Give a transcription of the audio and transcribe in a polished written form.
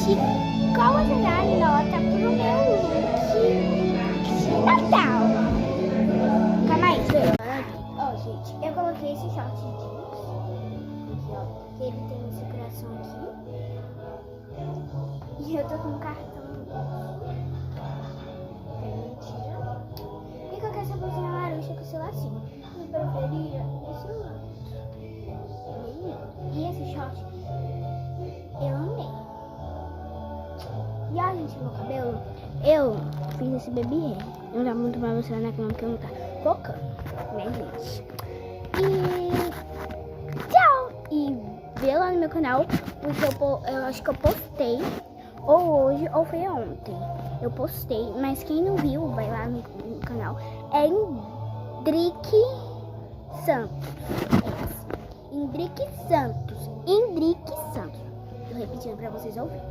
gente, qual a melhor nota pro meu look de Natal? Calma aí, ó, gente, eu coloquei esse short jeans aqui, ó, que ele tem esse coração aqui, e eu tô com um cartão no bolso. Mentira. E coloquei essa blusinha laranja com esse lacinho. Eu preferia esse laço. E esse short eu amei. E a gente, meu cabelo, eu fiz esse baby hair. Não dá muito pra mostrar na câmera porque eu não tá focando, né, gente? E tchau! E vê lá no meu canal, porque eu acho que eu postei, ou hoje, ou foi ontem. Eu postei, mas quem não viu, vai lá no canal. É Indrique Santos. Indrique Santos. Indrique Santos. Tô repetindo pra vocês ouvirem.